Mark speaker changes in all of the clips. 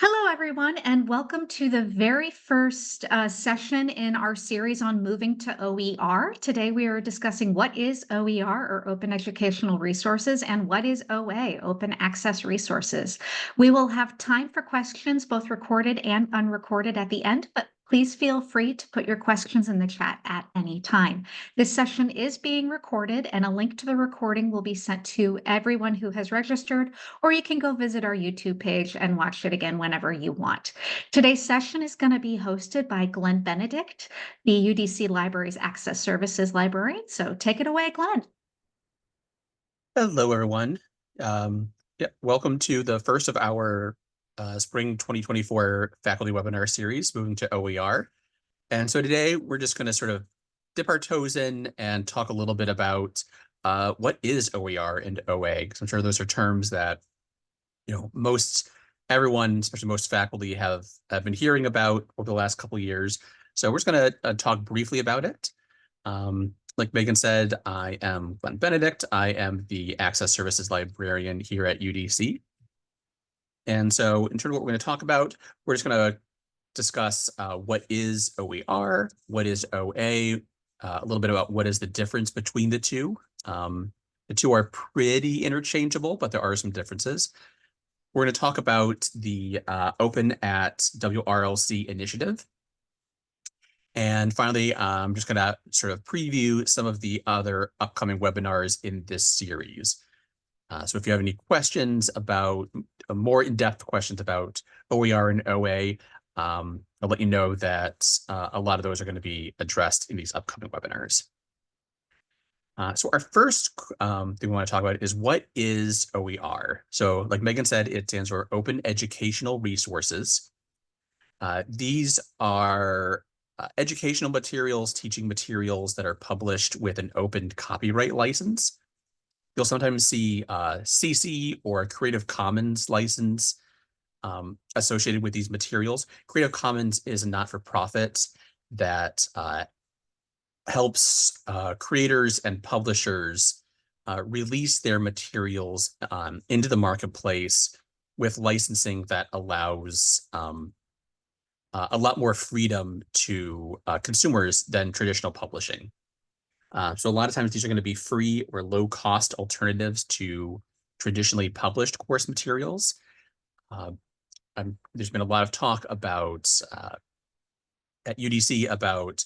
Speaker 1: Hello, everyone, and welcome to the very first session in our series on moving to OER. Today, we are discussing what is OER, or Open Educational Resources, and what is OA, Open Access Resources. We will have time for questions, both recorded and unrecorded at the end, but please feel free to put your questions in the chat at any time. This session is being recorded, and a link to the recording will be sent to everyone who has registered, or you can go visit our YouTube page and watch it again whenever you want. Today's session is going to be hosted by Glenn Benedict, the UDC Libraries Access Services librarian. So take it away, Glenn.
Speaker 2: Hello, everyone. Welcome to the first of our spring 2024 faculty webinar series, moving to OER. And so today we're just going to sort of dip our toes in and talk a little bit about what is OER and OA, because I'm sure those are terms that everyone, especially most faculty, have been hearing about over the last couple of years. So we're just going to talk briefly about it. Like Megan said, I am Glenn Benedict. I am the Access Services Librarian here at UDC. And so in terms of what we're going to talk about, we're just going to discuss what is OER, what is OA, a little bit about what is the difference between the two. The two are pretty interchangeable, but there are some differences. We're going to talk about the Open at WRLC initiative. And finally, I'm just going to sort of preview some of the other upcoming webinars in this series. So if you have any questions about, more in-depth questions about OER and OA, I'll let you know that a lot of those are going to be addressed in these upcoming webinars. So our first thing we want to talk about is what is OER? So like Megan said, it stands for Open Educational Resources. These are educational materials, teaching materials that are published with an open copyright license. You'll sometimes see CC or Creative Commons license associated with these materials. Creative Commons is a not-for-profit that helps creators and publishers release their materials into the marketplace with licensing that allows a lot more freedom to consumers than traditional publishing. So a lot of times these are going to be free or low-cost alternatives to traditionally published course materials. There's been a lot of talk about at UDC about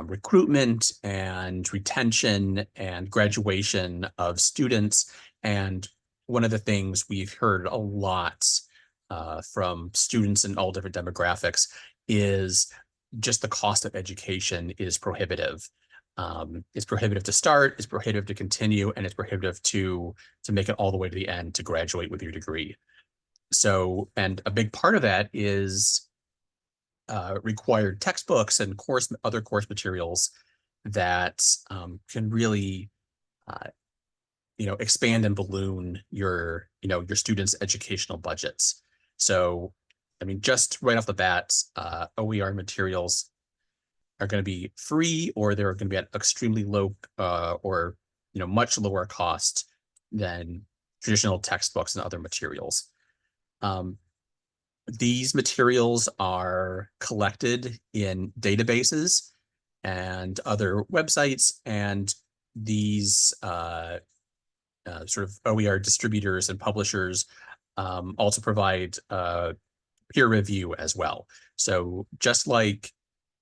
Speaker 2: recruitment and retention and graduation of students. And one of the things we've heard a lot from students in all different demographics is just the cost of education is prohibitive. It's prohibitive to start, it's prohibitive to continue, and it's prohibitive to make it all the way to the end to graduate with your degree. So, and a big part of that is required textbooks and other course materials that can really expand and balloon your students' educational budgets. So, I mean, just right off the bat, OER materials are going to be free, or they're going to be at extremely low or much lower cost than traditional textbooks and other materials. These materials are collected in databases and other websites, and these sort of OER distributors and publishers also provide peer review as well. So just like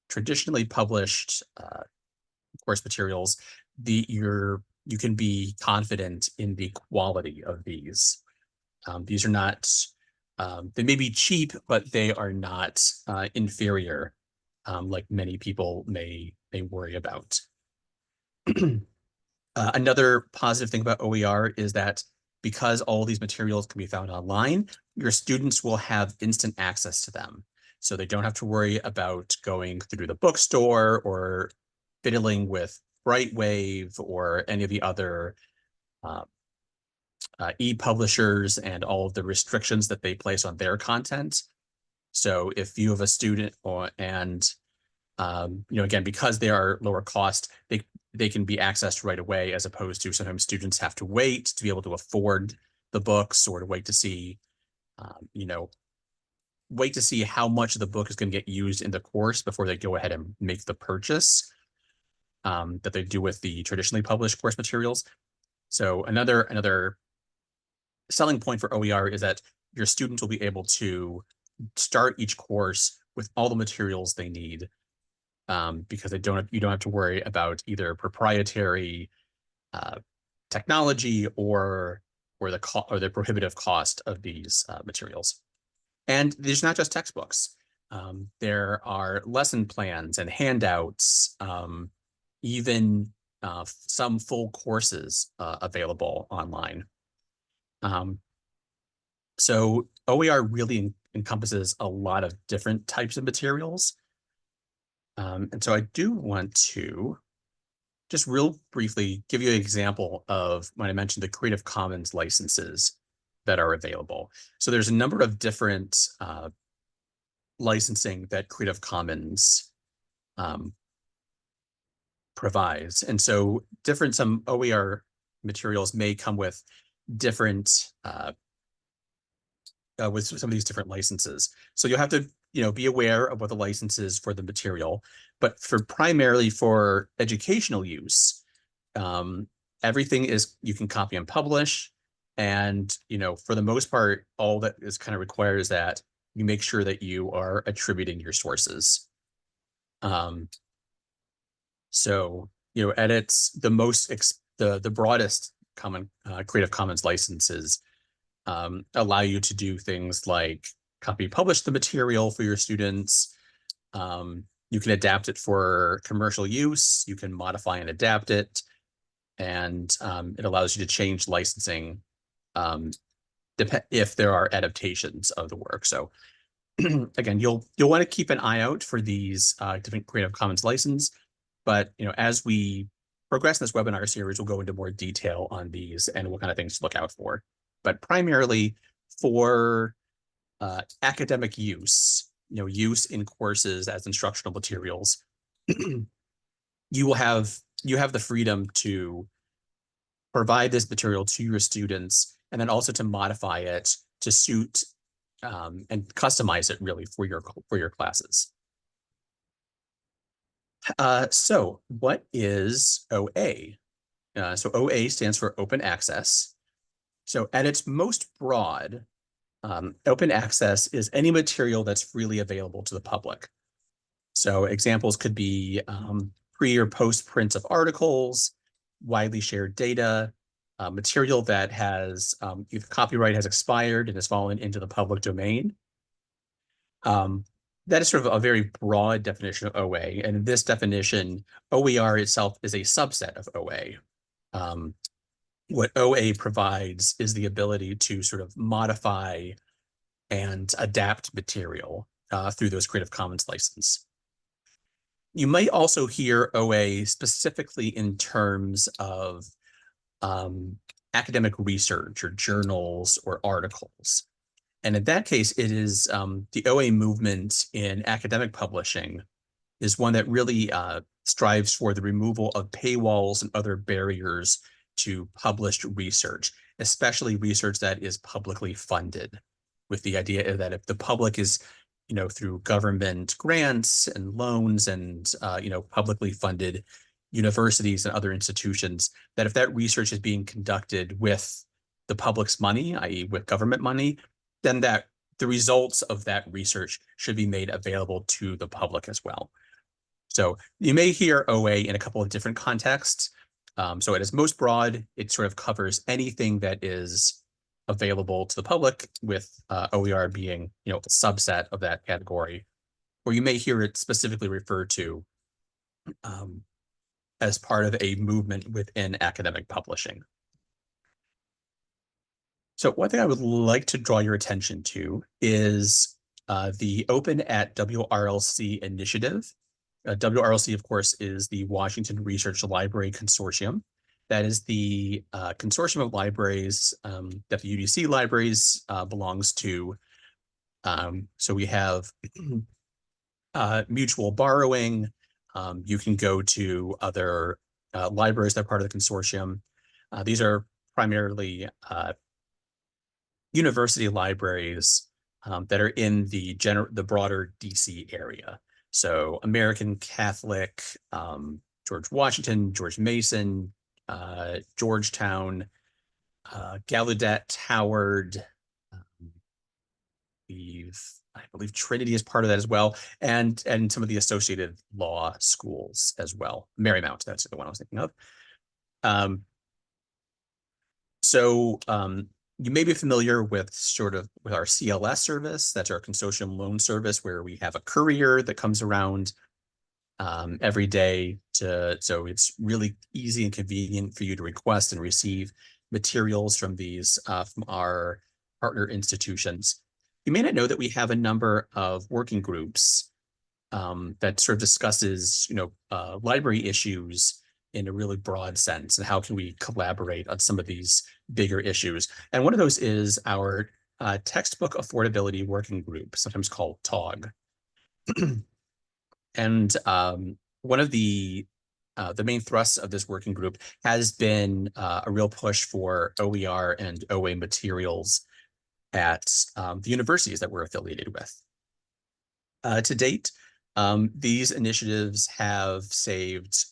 Speaker 2: traditionally published course materials, you can be confident in the quality of these. These are not, they may be cheap, but they are not inferior, like many people may worry about. Another positive thing about OER is that because all these materials can be found online, your students will have instant access to them. So they don't have to worry about going through the bookstore or fiddling with Brightwave or any of the other e-publishers and all of the restrictions that they place on their content. So if you have a student again, because they are lower cost, they can be accessed right away, as opposed to sometimes students have to wait to be able to afford the books or to wait to see you know, wait to see how much of the book is going to get used in the course before they go ahead and make the purchase that they do with the traditionally published course materials. So another selling point for OER is that your students will be able to start each course with all the materials they need, because you don't have to worry about either proprietary technology or the prohibitive cost of these materials. And there's not just textbooks. There are lesson plans and handouts, even some full courses available online. So OER really encompasses a lot of different types of materials. And so I do want to just real briefly give you an example of when I mentioned the Creative Commons licenses that are available. So there's a number of different licensing that Creative Commons provides. And so some OER materials may come with different with some of these different licenses. So you'll have to, be aware of what the license is for the material. But primarily for educational use, everything is you can copy and publish. And, for the most part, all that is kind of required is that you make sure that you are attributing your sources. So, edits the broadest common Creative Commons licenses allow you to do things like copy publish the material for your students. You can adapt it for commercial use. You can modify and adapt it. And it allows you to change licensing if there are adaptations of the work. So again, you'll want to keep an eye out for these different Creative Commons license. But as we progress in this webinar series, we'll go into more detail on these and what kind of things to look out for. But primarily for academic use, use in courses as instructional materials, you have the freedom to provide this material to your students and then also to modify it to suit and customize it really for your classes. So what is OA? So OA stands for open access. So at its most broad, open access is any material that's freely available to the public. So examples could be pre or post prints of articles, widely shared data, material that has either copyright has expired and has fallen into the public domain. That is sort of a very broad definition of OA. And in this definition, OER itself is a subset of OA. What OA provides is the ability to sort of modify and adapt material through those Creative Commons license. You might also hear OA specifically in terms of academic research or journals or articles. And in that case, it is the OA movement in academic publishing is one that really strives for the removal of paywalls and other barriers to published research, especially research that is publicly funded, with the idea that if the public is, through government grants and loans and, publicly funded universities and other institutions, that if that research is being conducted with the public's money, i.e. with government money, then that the results of that research should be made available to the public as well. So you may hear OA in a couple of different contexts. So at its most broad, it sort of covers anything that is available to the public, with OER being, a subset of that category. Or you may hear it specifically referred to as part of a movement within academic publishing. So one thing I would like to draw your attention to is the Open at WRLC initiative. WRLC, of course, is the Washington Research Library Consortium. That is the consortium of libraries that the UDC libraries belongs to. So we have mutual borrowing. You can go to other libraries that are part of the consortium. These are primarily university libraries that are in the broader DC area. So American Catholic, George Washington, George Mason, Georgetown, Gallaudet, Howard, I believe Trinity is part of that as well, and some of the associated law schools as well. Marymount, that's the one I was thinking of. Um, so you may be familiar with with our CLS service. That's our consortium loan service, where we have a courier that comes around every day so it's really easy and convenient for you to request and receive materials from from our partner institutions. You may not know that we have a number of working groups that sort of discusses, library issues in a really broad sense, and how can we collaborate on some of these bigger issues. And one of those is our textbook affordability working group, sometimes called TOG. And one of the main thrusts of this working group has been a real push for OER and OA materials at the universities that we're affiliated with. To date, these initiatives have saved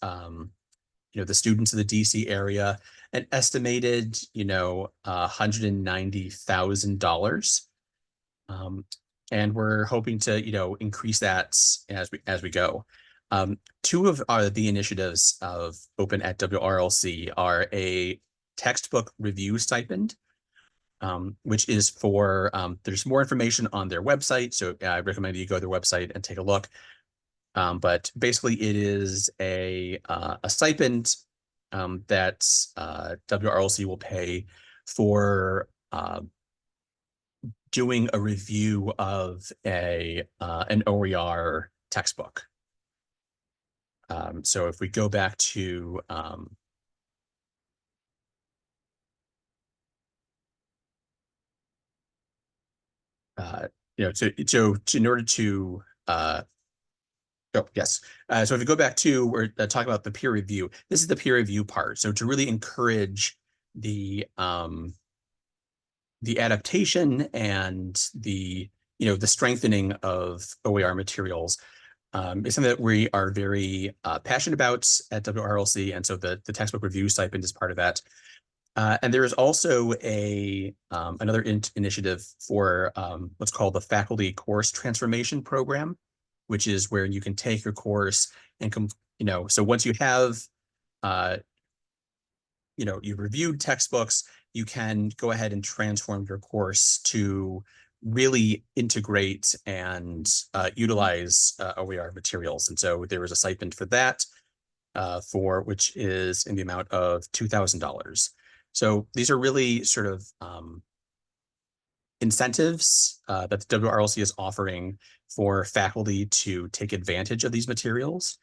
Speaker 2: the students of the DC area an estimated $190,000. And we're hoping to increase that as we go. Two of the initiatives of Open at WRLC are a textbook review stipend, which is for there's more information on their website, so I recommend you go to their website and take a look. But basically, it is a stipend that WRLC will pay for doing a review of an OER textbook. So if we go back to in order to oh, yes. So if we go back to, we're talking about the peer review. This is the peer review part. So to really encourage the adaptation and the strengthening of OER materials is something that we are very passionate about at WRLC, and so the textbook review stipend is part of that. And there is also another initiative for what's called the Faculty Course Transformation Program, which is where you can take your course and so once you have you've reviewed textbooks, you can go ahead and transform your course to really integrate and utilize OER materials. And so there was a stipend for that, which is in the amount of $2,000. So these are really sort of incentives that the WRLC is offering for faculty to take advantage of these materials.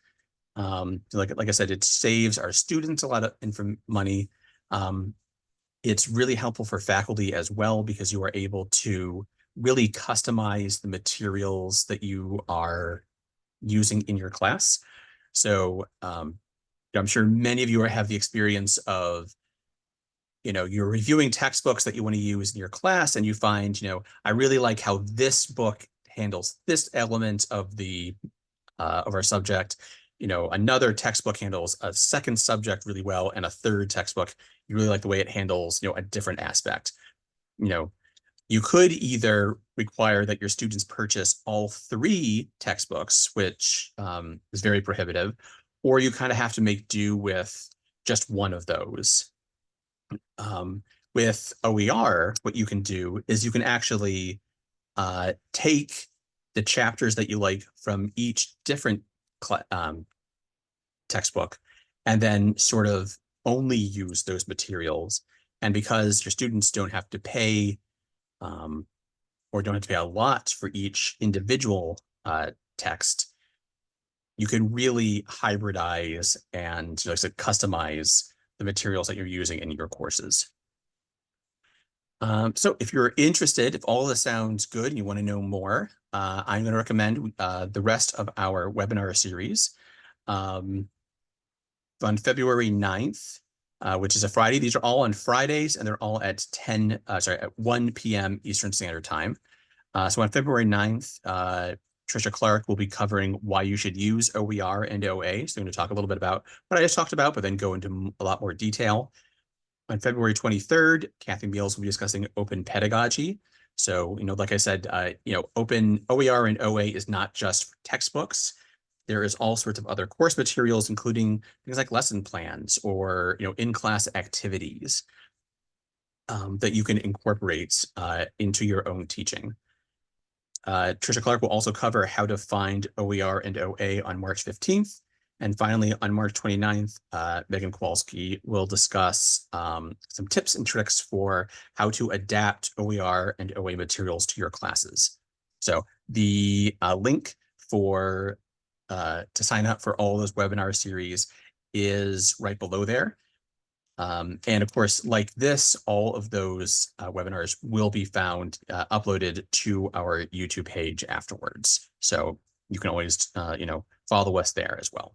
Speaker 2: Like I said, it saves our students a lot of money. It's really helpful for faculty as well, because you are able to really customize the materials that you are using in your class. So I'm sure many of you have the experience of you're reviewing textbooks that you want to use in your class, and you find I really like how this book handles this element of our subject. Another textbook handles a second subject really well, and a third textbook, you really like the way it handles a different aspect. You could either require that your students purchase all three textbooks, which is very prohibitive, or you kind of have to make do with just one of those. With OER, what you can do is you can actually take the chapters that you like from each different textbook and then sort of only use those materials. And because your students don't have to pay or don't have to pay a lot for each individual text, you can really hybridize and customize the materials that you're using in your courses. So if you're interested, if all of this sounds good and you want to know more, I'm going to recommend the rest of our webinar series. On February 9th, which is a Friday. These are all on Fridays, and they're all at at 1 p.m. Eastern Standard Time. So on February 9th, Trisha Clark will be covering why you should use OER and OA. So I'm going to talk a little bit about what I just talked about, but then go into a lot more detail. On February 23rd, Kathy Meals will be discussing open pedagogy. So, like I said, open OER and OA is not just for textbooks. There is all sorts of other course materials, including things like lesson plans or, in-class activities that you can incorporate into your own teaching. Trisha Clark will also cover how to find OER and OA on March 15th. And finally, on March 29th, Megan Kowalski will discuss some tips and tricks for how to adapt OER and OA materials to your classes. So the link to sign up for all those webinar series is right below there. And of course, like this, all of those webinars will be found uploaded to our YouTube page afterwards. So you can always, follow us there as well.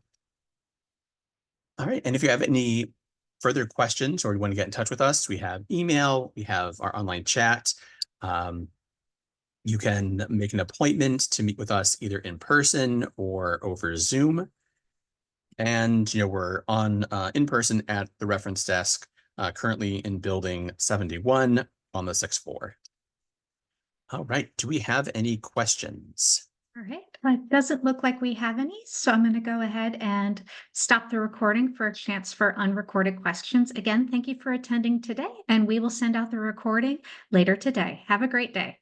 Speaker 2: All right. And if you have any further questions or you want to get in touch with us, we have email, we have our online chat. You can make an appointment to meet with us either in person or over Zoom. And we're on in person at the reference desk, currently in building 71 on the 6th floor. All right. Do we have any questions?
Speaker 1: All right, it doesn't look like we have any, so I'm going to go ahead and stop the recording for a chance for unrecorded questions. Again, thank you for attending today, and we will send out the recording later today. Have a great day.